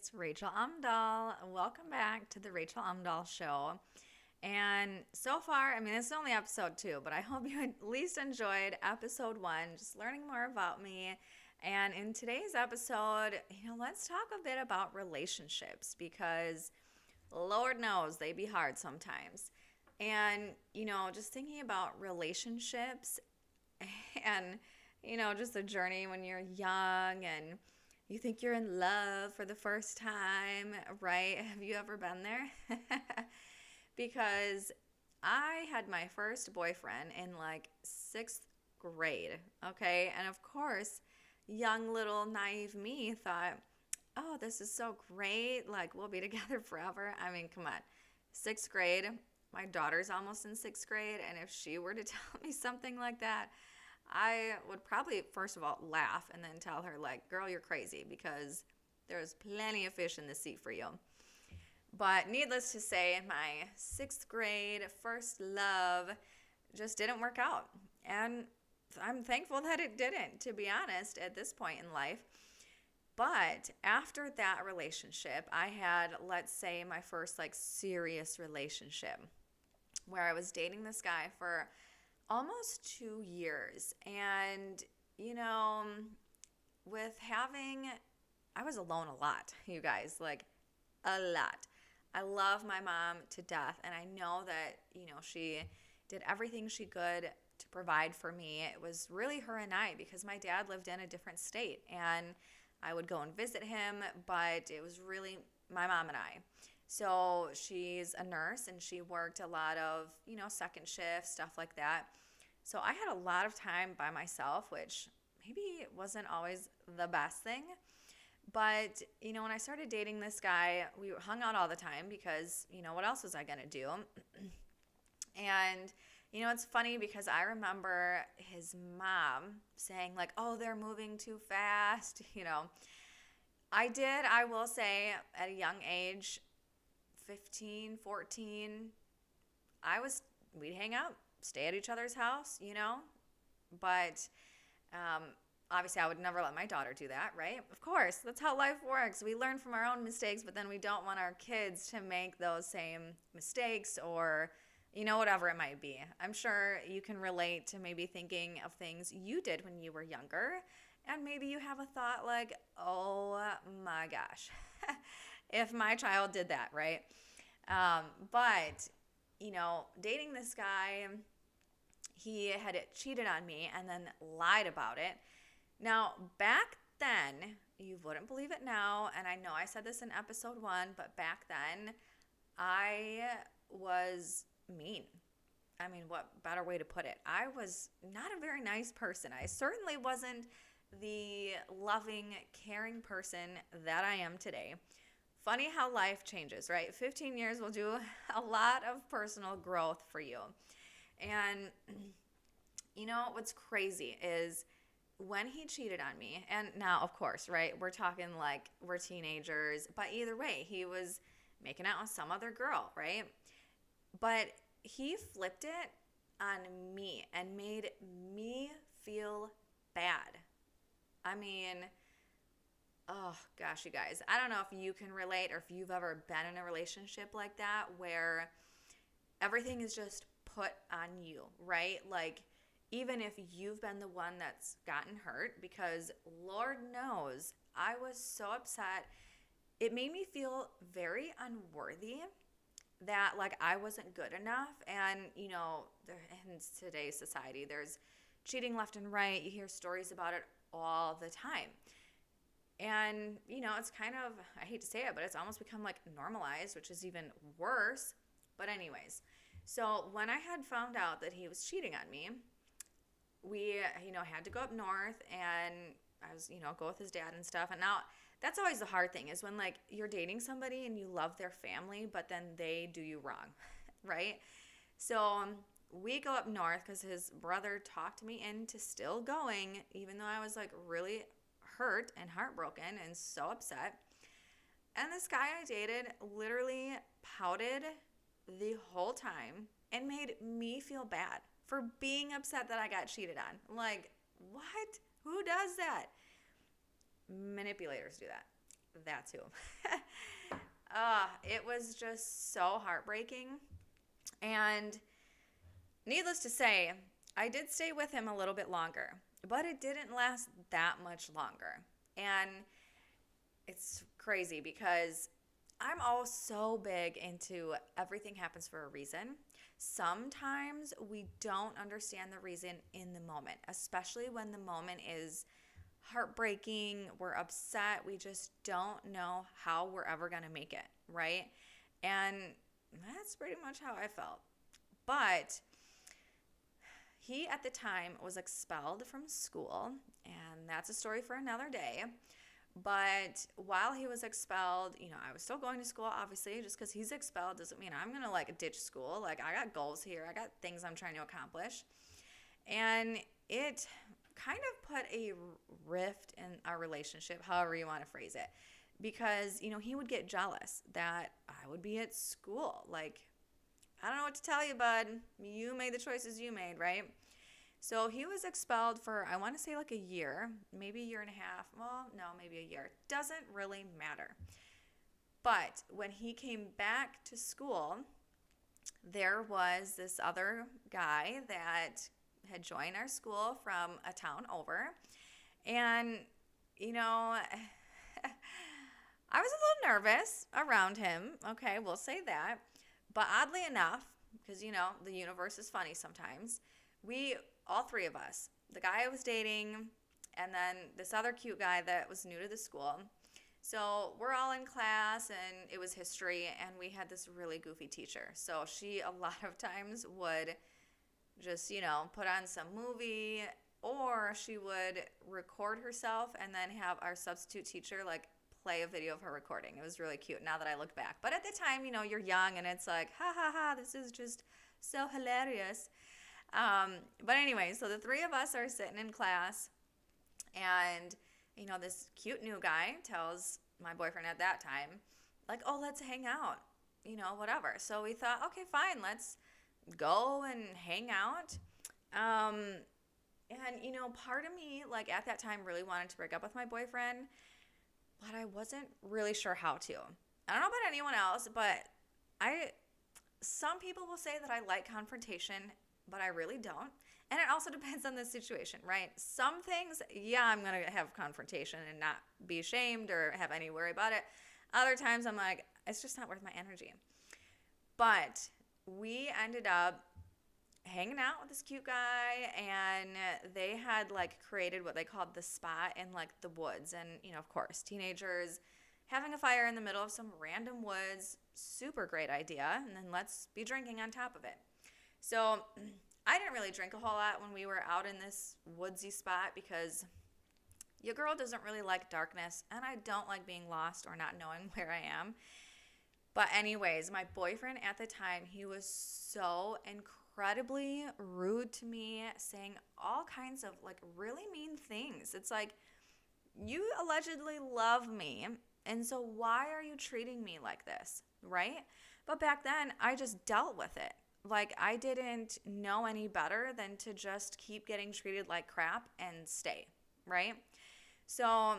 it's Rachael Omdoll. Welcome back to the Rachael Omdoll Show. And so far, this is only episode 2, but I hope you at least enjoyed episode 1, just learning more about me. And in today's episode, let's talk a bit about relationships because Lord knows they be hard sometimes. And, just thinking about relationships and, just the journey when you're young and you think you're in love for the first time, right? Have you ever been there? Because I had my first boyfriend in like 6th grade, okay? And of course, young little naive me thought, oh, this is so great. Like, we'll be together forever. Come on. 6th grade, my daughter's almost in 6th grade. And if she were to tell me something like that, I would probably, first of all, laugh and then tell her, like, girl, you're crazy because there's plenty of fish in the sea for you. But needless to say, my 6th grade first love just didn't work out. And I'm thankful that it didn't, to be honest, at this point in life. But after that relationship, I had, let's say, my first like serious relationship where I was dating this guy for almost 2 years. And, with having, I was alone a lot, you guys, like a lot. I love my mom to death. And I know that, she did everything she could to provide for me. It was really her and I because my dad lived in a different state. And I would go and visit him, but it was really my mom and I. So she's a nurse and she worked a lot of, second shift, stuff like that. So I had a lot of time by myself, which maybe wasn't always the best thing. But, when I started dating this guy, we hung out all the time because, what else was I going to do? And, it's funny because I remember his mom saying like, oh, they're moving too fast. I will say at a young age, 15, 14, we'd hang out, stay at each other's house, but obviously I would never let my daughter do that, right? Of course, that's how life works. We learn from our own mistakes, but then we don't want our kids to make those same mistakes or whatever it might be. I'm sure you can relate to maybe thinking of things you did when you were younger, and maybe you have a thought like, oh my gosh, if my child did that, right? But, dating this guy, he had cheated on me and then lied about it. Now, back then, you wouldn't believe it now, and I know I said this in episode 1, but back then, I was mean. What better way to put it? I was not a very nice person. I certainly wasn't the loving, caring person that I am today. Funny how life changes, right? 15 years will do a lot of personal growth for you. And what's crazy is when he cheated on me, and now, of course, right, we're talking like we're teenagers, but either way, he was making out with some other girl, right? But he flipped it on me and made me feel bad. Oh gosh, you guys, I don't know if you can relate or if you've ever been in a relationship like that where everything is just put on you, right? Like, even if you've been the one that's gotten hurt, because Lord knows I was so upset. It made me feel very unworthy that like I wasn't good enough. And in today's society, there's cheating left and right. You hear stories about it all the time. And, it's kind of, I hate to say it, but it's almost become like normalized, which is even worse. But anyways, so when I had found out that he was cheating on me, we, had to go up north and I was, go with his dad and stuff. And now that's always the hard thing is when like you're dating somebody and you love their family, but then they do you wrong, right? So we go up north because his brother talked me into still going, even though I was like really hurt and heartbroken and so upset. And this guy I dated literally pouted the whole time and made me feel bad for being upset that I got cheated on. Like, what? Who does that? Manipulators do that. That too. It was just so heartbreaking. And needless to say, I did stay with him a little bit longer, but it didn't last that much longer. And it's crazy because I'm all so big into everything happens for a reason. Sometimes we don't understand the reason in the moment, especially when the moment is heartbreaking, we're upset, we just don't know how we're ever going to make it, right? And that's pretty much how I felt. But he at the time was expelled from school, and that's a story for another day. But while he was expelled, I was still going to school, obviously. Just because he's expelled doesn't mean I'm going to ditch school. I got goals here. I got things I'm trying to accomplish. And it kind of put a rift in our relationship, however you want to phrase it. Because, he would get jealous that I would be at school. I don't know what to tell you, bud. You made the choices you made, right? So he was expelled for, I want to say a year, maybe a year and a half. Well, no, maybe a year. Doesn't really matter. But when he came back to school, there was this other guy that had joined our school from a town over. And, I was a little nervous around him. Okay, we'll say that. But oddly enough, because, the universe is funny sometimes, all three of us, the guy I was dating, and then this other cute guy that was new to the school. So we're all in class, and it was history, and we had this really goofy teacher. So she, a lot of times, would just, put on some movie, or she would record herself and then have our substitute teacher, play a video of her recording. It was really cute now that I look back. But at the time, you're young, and it's like, ha, ha, ha, this is just so hilarious. But anyway, so the three of us are sitting in class, and, this cute new guy tells my boyfriend at that time, oh, let's hang out, whatever. So we thought, okay, fine, let's go and hang out. And, part of me, at that time really wanted to break up with my boyfriend, but I wasn't really sure how to. I don't know about anyone else, but some people will say that I like confrontation, but I really don't. And it also depends on the situation, right? Some things, yeah, I'm going to have confrontation and not be ashamed or have any worry about it. Other times I'm like, it's just not worth my energy. But we ended up hanging out with this cute guy, and they had created what they called the spot in the woods. And, of course, teenagers having a fire in the middle of some random woods, super great idea. And then let's be drinking on top of it. So I didn't really drink a whole lot when we were out in this woodsy spot because your girl doesn't really like darkness, and I don't like being lost or not knowing where I am. But anyways, my boyfriend at the time, he was so incredibly rude to me, saying all kinds of really mean things. It's you allegedly love me, and so why are you treating me like this, right? But back then, I just dealt with it. I didn't know any better than to just keep getting treated like crap and stay, right? So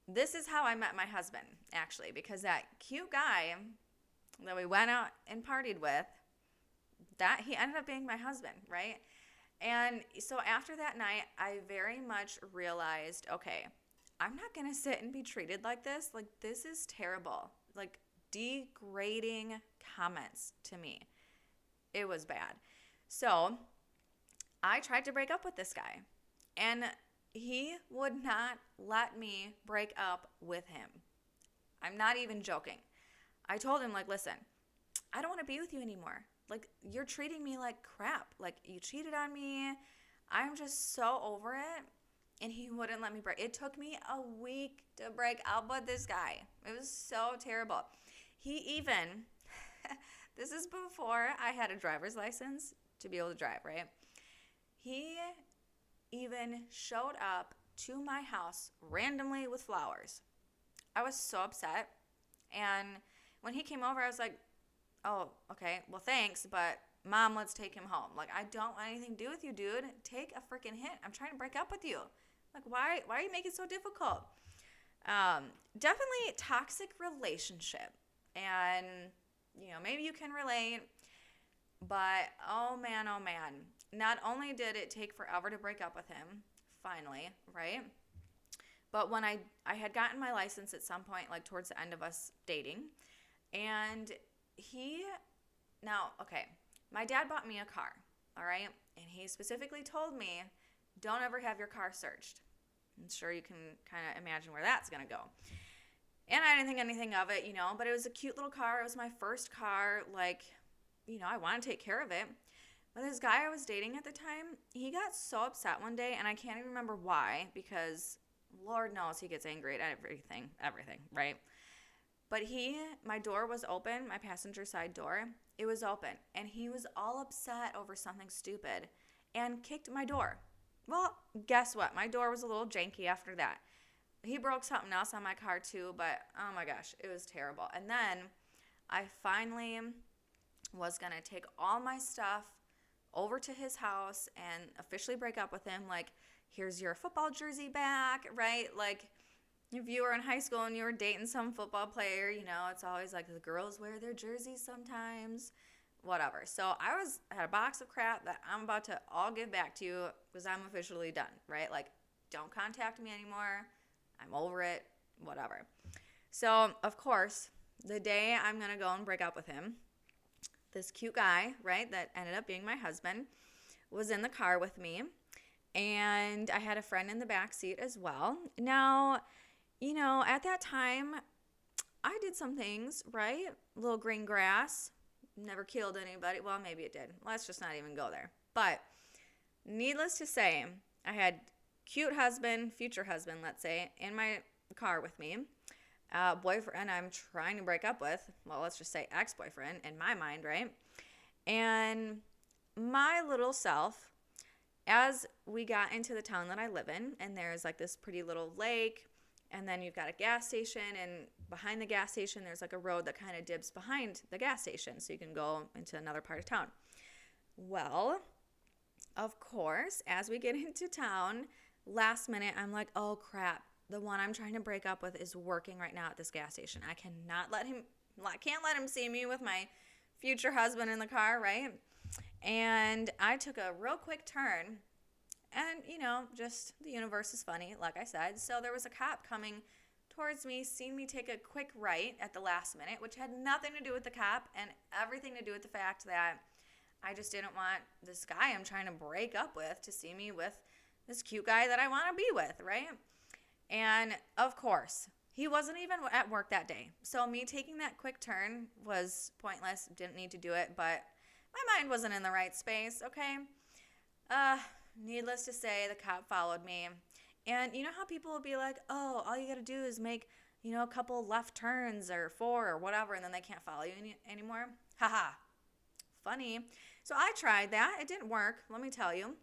this is how I met my husband, actually, because that cute guy that we went out and partied with, that he ended up being my husband, right? And so after that night, I very much realized, okay, I'm not going to sit and be treated like this. This is terrible. Degrading comments to me. It was bad. So I tried to break up with this guy, and he would not let me break up with him. I'm not even joking. I told him, listen, I don't want to be with you anymore. You're treating me like crap. You cheated on me. I'm just so over it. And he wouldn't let me break. It took me a week to break up with this guy. It was so terrible. He even... This is before I had a driver's license to be able to drive, right? He even showed up to my house randomly with flowers. I was so upset. And when he came over, I was like, oh, okay, well, thanks, but Mom, let's take him home. I don't want anything to do with you, dude. Take a freaking hint. I'm trying to break up with you. Why are you making it so difficult? Definitely toxic relationship. And, maybe you can relate, but oh man, oh man. Not only did it take forever to break up with him, finally, right? But when I had gotten my license at some point, like towards the end of us dating, and he, now, okay, my dad bought me a car, all right? And he specifically told me, don't ever have your car searched. I'm sure you can kind of imagine where that's going to go. And I didn't think anything of it, but it was a cute little car. It was my first car. Like, I want to take care of it. But this guy I was dating at the time, he got so upset one day, and I can't even remember why, because Lord knows he gets angry at everything, right? But my door was open, my passenger side door. It was open, and he was all upset over something stupid and kicked my door. Well, guess what? My door was a little janky after that. He broke something else on my car too, but oh my gosh, it was terrible. And then I finally was going to take all my stuff over to his house and officially break up with him. Like, here's your football jersey back, right? Like, if you were in high school and you were dating some football player, it's always like the girls wear their jerseys sometimes, whatever. So I had a box of crap that I'm about to all give back to you because I'm officially done, right? Like, don't contact me anymore. I'm over it, whatever. So, of course, the day I'm going to go and break up with him, this cute guy, right, that ended up being my husband, was in the car with me. And I had a friend in the back seat as well. Now, at that time, I did some things, right? A little green grass, never killed anybody. Well, maybe it did. Let's just not even go there. But needless to say, I had cute husband, future husband, let's say, in my car with me. Boyfriend I'm trying to break up with. Well, let's just say ex-boyfriend in my mind, right? And my little self, as we got into the town that I live in, and there's like this pretty little lake, and then you've got a gas station, and behind the gas station there's like a road that kind of dips behind the gas station, so you can go into another part of town. Well, of course, as we get into town, last minute I'm like, oh crap, the one I'm trying to break up with is working right now at this gas station. I can't let him see me with my future husband in the car, right? And I took a real quick turn, and, just the universe is funny, like I said. So there was a cop coming towards me, seen me take a quick right at the last minute, which had nothing to do with the cop and everything to do with the fact that I just didn't want this guy I'm trying to break up with to see me with this cute guy that I want to be with, right? And, of course, he wasn't even at work that day. So me taking that quick turn was pointless, didn't need to do it, but my mind wasn't in the right space, okay? Needless to say, the cop followed me. And you know how people will be like, oh, all you got to do is make, a couple left turns or 4 or whatever, and then they can't follow you anymore? Haha. Funny. So I tried that. It didn't work, let me tell you.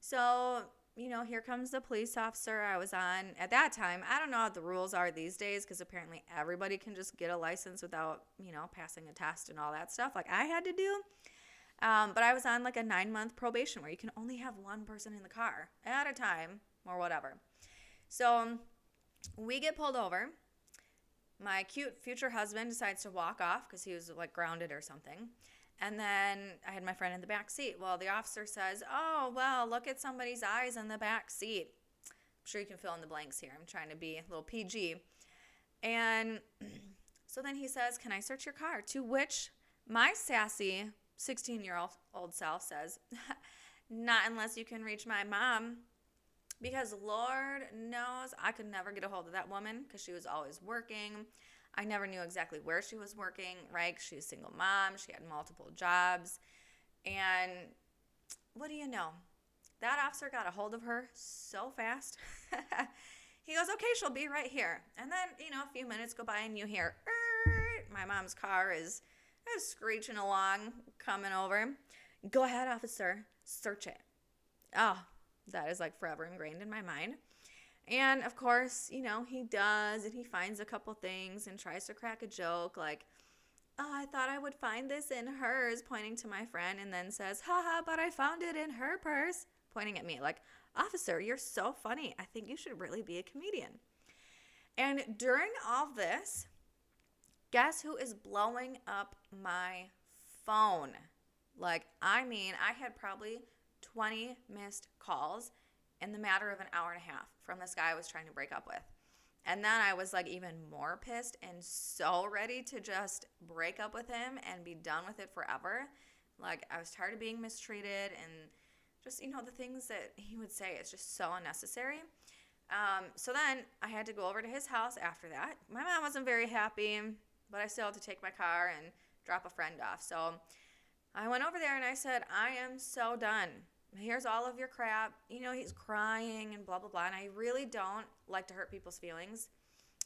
So, here comes the police officer I was on. At that time, I don't know what the rules are these days, because apparently everybody can just get a license without, passing a test and all that stuff like I had to do. But I was on like a 9-month probation where you can only have one person in the car at a time or whatever. So we get pulled over. My cute future husband decides to walk off because he was like grounded or something. And then I had my friend in the back seat. Well, the officer says, oh, well, look at somebody's eyes in the back seat. I'm sure you can fill in the blanks here. I'm trying to be a little PG. And so then he says, can I search your car? To which my sassy 16-year-old self says, not unless you can reach my mom. Because Lord knows I could never get a hold of that woman because she was always working. I never knew exactly where she was working, right? She was a single mom. She had multiple jobs. And what do you know? That officer got a hold of her so fast. He goes, okay, she'll be right here. And then, a few minutes go by and you hear, my mom's car is screeching along, coming over. Go ahead, officer. Search it. Oh, that is like forever ingrained in my mind. And, of course, he does, and he finds a couple things and tries to crack a joke like, oh, I thought I would find this in hers, pointing to my friend, and then says, haha, but I found it in her purse, pointing at me like, officer, you're so funny. I think you should really be a comedian. And during all this, guess who is blowing up my phone? Like, I mean, I had probably 20 missed calls in the matter of an hour and a half from this guy I was trying to break up with. And then I was like even more pissed and so ready to just break up with him and be done with it forever. Like, I was tired of being mistreated and just, the things that he would say. It's just so unnecessary. So then I had to go over to his house after that. My mom wasn't very happy, but I still had to take my car and drop a friend off. So I went over there and I said, I am so done. Here's all of your crap. He's crying and blah, blah, blah. And I really don't like to hurt people's feelings.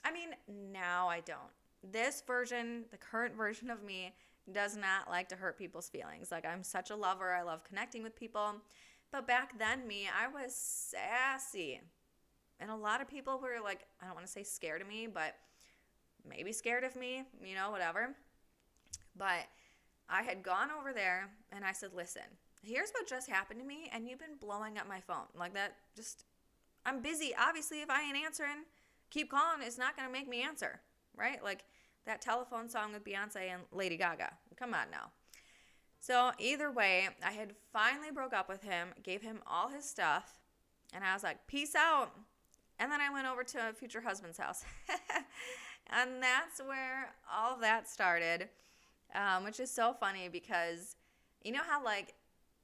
I mean, now I don't. This version, the current version of me, does not like to hurt people's feelings. Like, I'm such a lover. I love connecting with people. But back then, I was sassy. And a lot of people were like, I don't want to say scared of me, but maybe scared of me, whatever. But I had gone over there and I said, listen, here's what just happened to me, and you've been blowing up my phone. Like, that I'm busy. Obviously, if I ain't answering, keep calling. It's not going to make me answer, right? Like that telephone song with Beyonce and Lady Gaga. Come on now. So either way, I had finally broke up with him, gave him all his stuff, and I was like, peace out. And then I went over to a future husband's house. And that's where all of that started, which is so funny because you know how like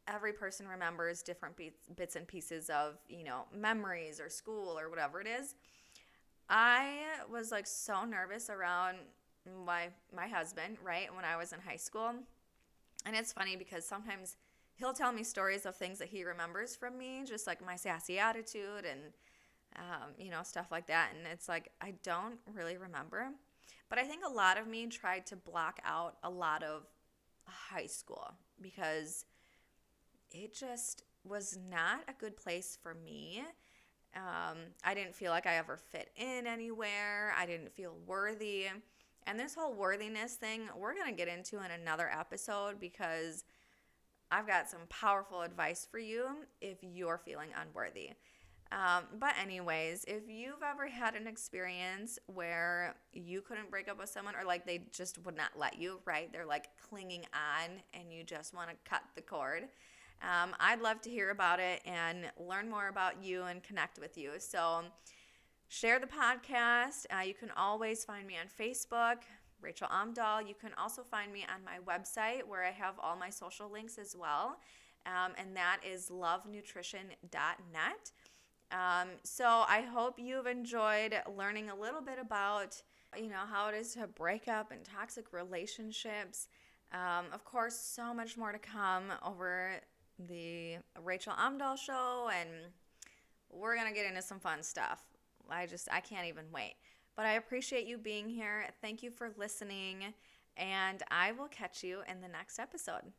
every person remembers different bits and pieces of, memories or school or whatever it is. I was like so nervous around my husband, right, when I was in high school. And it's funny because sometimes he'll tell me stories of things that he remembers from me, just like my sassy attitude and, stuff like that. And it's like, I don't really remember. But I think a lot of me tried to block out a lot of high school because it just was not a good place for me. I didn't feel like I ever fit in anywhere. I didn't feel worthy. And this whole worthiness thing, we're going to get into in another episode because I've got some powerful advice for you if you're feeling unworthy. But anyways, if you've ever had an experience where you couldn't break up with someone or like they just would not let you, right? They're like clinging on and you just want to cut the cord. I'd love to hear about it and learn more about you and connect with you. So share the podcast. You can always find me on Facebook, Rachael Omdoll. You can also find me on my website where I have all my social links as well. And that is lovenutrition.net. So I hope you've enjoyed learning a little bit about, how it is to break up in toxic relationships. Of course, so much more to come over the Rachael Omdoll show, and we're going to get into some fun stuff. I can't even wait. But I appreciate you being here. Thank you for listening, and I will catch you in the next episode.